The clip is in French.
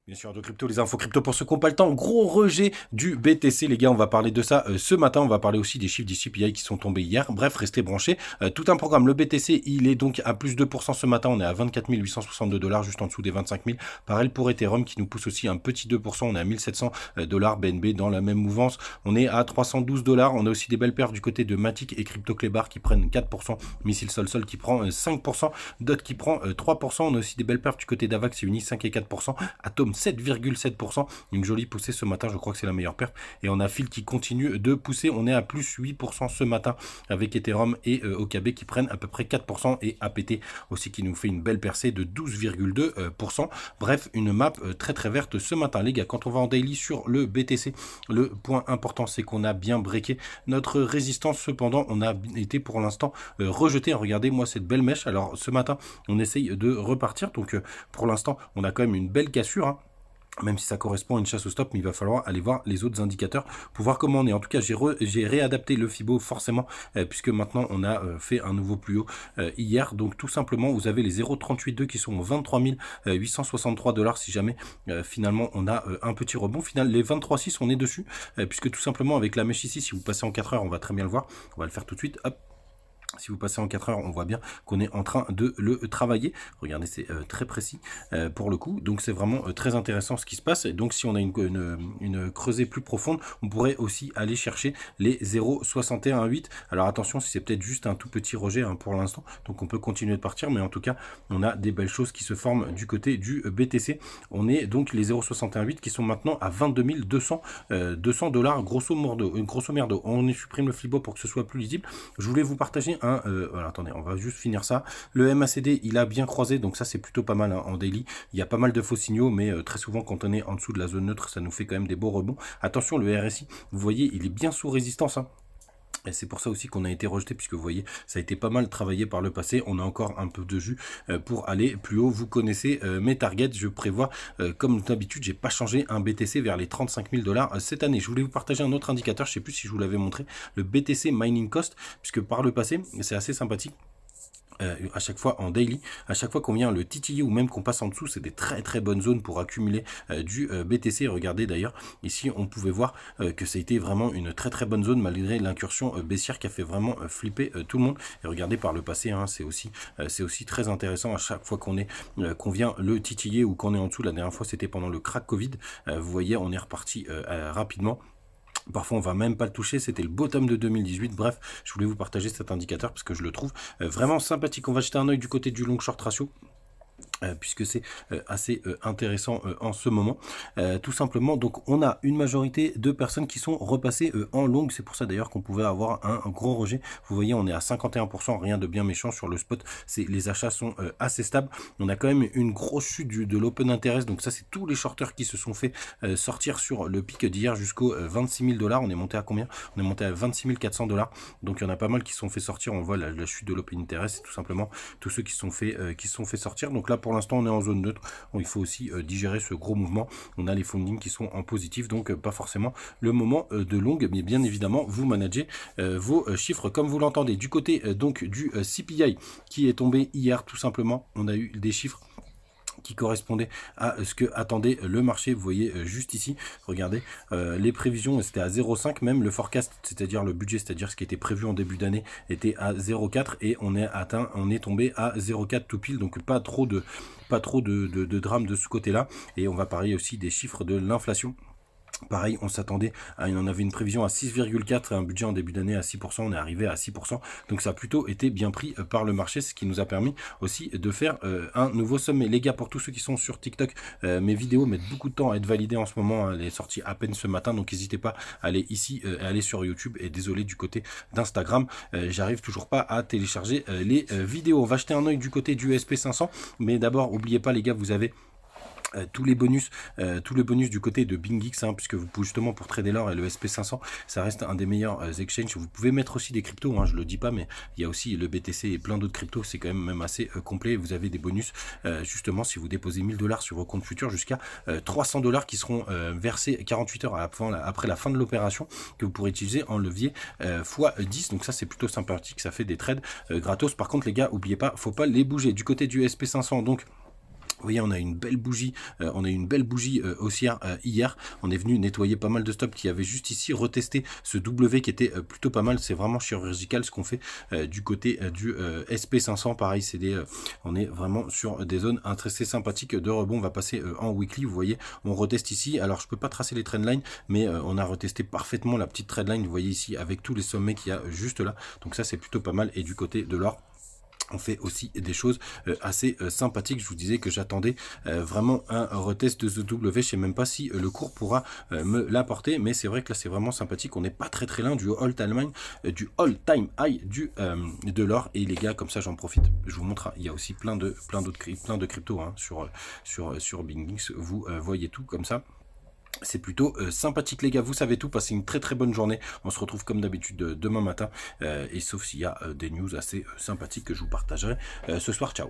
Bien sûr, de crypto, les infos crypto pour ceux qui n'ont pas le temps. Gros rejet du BTC, les gars, on va parler de ça ce matin. On va parler aussi des chiffres du CPI qui sont tombés hier. Bref, restez branchés. Tout un programme. Le BTC, il est donc à plus 2% ce matin. On est à 24 862 $, juste en dessous des 25 000. Pareil pour Ethereum qui nous pousse aussi un petit 2%. On est à 1700 $. BNB dans la même mouvance. On est à 312 $. On a aussi des belles perfs du côté de Matic et CryptoClebar qui prennent 4%. Missile Sol qui prend 5%. DOT qui prend 3%. On a aussi des belles perfs du côté d'Avax et Uni 5 et 4%. Atom 7,7%, une jolie poussée ce matin, je crois que c'est la meilleure perte. Et on a Phil qui continue de pousser, on est à plus 8% ce matin avec Ethereum et OKB qui prennent à peu près 4% et APT aussi qui nous fait une belle percée de 12,2%. Bref, une map très très verte ce matin. Les gars, quand on va en daily sur le BTC, le point important c'est qu'on a bien breaké notre résistance. Cependant, on a été pour l'instant rejeté. Regardez moi cette belle mèche. Alors ce matin, on essaye de repartir. Donc pour l'instant, on a quand même une belle cassure, hein. Même si ça correspond à une chasse au stop, mais il va falloir aller voir les autres indicateurs pour voir comment on est. En tout cas, j'ai réadapté le Fibo forcément, puisque maintenant on a fait un nouveau plus haut hier. Donc tout simplement, vous avez les 0,382 qui sont aux 23 863 $ si jamais finalement on a un petit rebond. Final, les 23,6 on est dessus, puisque tout simplement avec la mèche ici, si vous passez en 4 heures, on va très bien le voir. On va le faire tout de suite. Hop. Si vous passez en 4 heures, on voit bien qu'on est en train de le travailler. Regardez, c'est très précis pour le coup. Donc, c'est vraiment très intéressant ce qui se passe. Et donc, si on a une creusée plus profonde, on pourrait aussi aller chercher les 0,618. Alors, attention, si c'est peut-être juste un tout petit rejet hein, pour l'instant. Donc, on peut continuer de partir. Mais en tout cas, on a des belles choses qui se forment du côté du BTC. On est donc les 0,618 qui sont maintenant à 22 200 $, grosso merdo. On supprime le Fibo pour que ce soit plus lisible. Je voulais vous partager voilà, attendez, on va juste finir ça. Le MACD, il a bien croisé, donc ça c'est plutôt pas mal hein, en daily. Il y a pas mal de faux signaux, mais très souvent quand on est en dessous de la zone neutre, ça nous fait quand même des beaux rebonds. Attention, le RSI, vous voyez, il est bien sous résistance, hein. Et c'est pour ça aussi qu'on a été rejeté, puisque vous voyez, ça a été pas mal travaillé par le passé. On a encore un peu de jus pour aller plus haut. Vous connaissez mes targets. Je prévois, comme d'habitude, j'ai pas changé un BTC vers les 35 000 $ cette année. Je voulais vous partager un autre indicateur. Je sais plus si je vous l'avais montré, le BTC Mining Cost, puisque par le passé, c'est assez sympathique. À chaque fois en daily, à chaque fois qu'on vient le titiller ou même qu'on passe en dessous, c'est des très très bonnes zones pour accumuler du BTC. Regardez d'ailleurs, ici on pouvait voir que ça a été vraiment une très très bonne zone malgré l'incursion baissière qui a fait vraiment flipper tout le monde. Et regardez par le passé, hein, c'est aussi très intéressant à chaque fois qu'on vient le titiller ou qu'on est en dessous. La dernière fois c'était pendant le crack Covid. Vous voyez, on est reparti rapidement. Parfois, on va même pas le toucher. C'était le bottom de 2018. Bref, je voulais vous partager cet indicateur parce que je le trouve vraiment sympathique. On va jeter un œil du côté du long short ratio. Puisque c'est assez intéressant en ce moment. Tout simplement, donc on a une majorité de personnes qui sont repassées en longue. C'est pour ça d'ailleurs qu'on pouvait avoir un gros rejet. Vous voyez, on est à 51%, rien de bien méchant sur le spot. Les achats sont assez stables. On a quand même une grosse chute de l'open interest. Donc ça, c'est tous les shorters qui se sont fait sortir sur le pic d'hier jusqu'aux 26 000 $. On est monté à combien? On est monté à 26 400 $. Donc il y en a pas mal qui se sont fait sortir. On voit la chute de l'open interest. C'est tout simplement tous ceux qui se sont fait sortir. Donc là, pour l'instant, on est en zone neutre. Bon, il faut aussi digérer ce gros mouvement. On a les fundings qui sont en positif, donc pas forcément le moment de longue, mais bien évidemment, vous managez vos chiffres comme vous l'entendez. Du côté donc du CPI qui est tombé hier, tout simplement, on a eu des chiffres qui correspondait à ce que attendait le marché. Vous voyez juste ici, regardez, les prévisions c'était à 0,5, même le forecast, c'est-à-dire le budget, c'est-à-dire ce qui était prévu en début d'année, était à 0,4 et on est tombé à 0,4 tout pile, donc pas trop de drame de ce côté-là. Et on va parler aussi des chiffres de l'inflation. Pareil, on s'attendait on avait une prévision à 6,4 et un budget en début d'année à 6%, on est arrivé à 6%, donc ça a plutôt été bien pris par le marché, ce qui nous a permis aussi de faire un nouveau sommet. Les gars, pour tous ceux qui sont sur TikTok, mes vidéos mettent beaucoup de temps à être validées en ce moment, hein, elle est sortie à peine ce matin, donc n'hésitez pas à aller ici, aller sur YouTube, et désolé du côté d'Instagram, j'arrive toujours pas à télécharger les vidéos. On va jeter un œil du côté du SP500, mais d'abord, n'oubliez pas les gars, vous avez tous les bonus du côté de BingX, hein, puisque vous pouvez justement pour trader l'or et le SP500, ça reste un des meilleurs exchanges. Vous pouvez mettre aussi des cryptos, hein, je le dis pas, mais il y a aussi le BTC et plein d'autres cryptos, c'est quand même assez complet. Vous avez des bonus justement si vous déposez 1000 $ sur vos comptes futurs jusqu'à 300 $ qui seront versés 48 heures après la fin de l'opération, que vous pourrez utiliser en levier x10. Donc ça c'est plutôt sympathique, ça fait des trades gratos. Par contre les gars, n'oubliez pas, faut pas les bouger. Du côté du SP500, donc Vous voyez, on a une belle bougie, haussière hier. On est venu nettoyer pas mal de stops qui avaient juste ici retesté ce W qui était plutôt pas mal. C'est vraiment chirurgical ce qu'on fait du côté du SP500. Pareil, on est vraiment sur des zones assez sympathiques de rebond. On va passer en weekly. Vous voyez, on reteste ici. Alors, je peux pas tracer les trendlines, mais on a retesté parfaitement la petite trendline. Vous voyez ici avec tous les sommets qu'il y a juste là. Donc ça, c'est plutôt pas mal. Et du côté de l'or, on fait aussi des choses assez sympathiques. Je vous disais que j'attendais vraiment un retest de The W. Je sais même pas si le cours pourra me l'apporter, mais c'est vrai que là c'est vraiment sympathique. On n'est pas très loin du all-time high de l'or. Et les gars, comme ça j'en profite, je vous montre. Il y a aussi plein de cryptos hein, sur BingX. Vous voyez tout comme ça. C'est plutôt sympathique les gars, vous savez tout, passez une très bonne journée. On se retrouve comme d'habitude demain matin, et sauf s'il y a des news assez sympathiques que je vous partagerai ce soir. Ciao.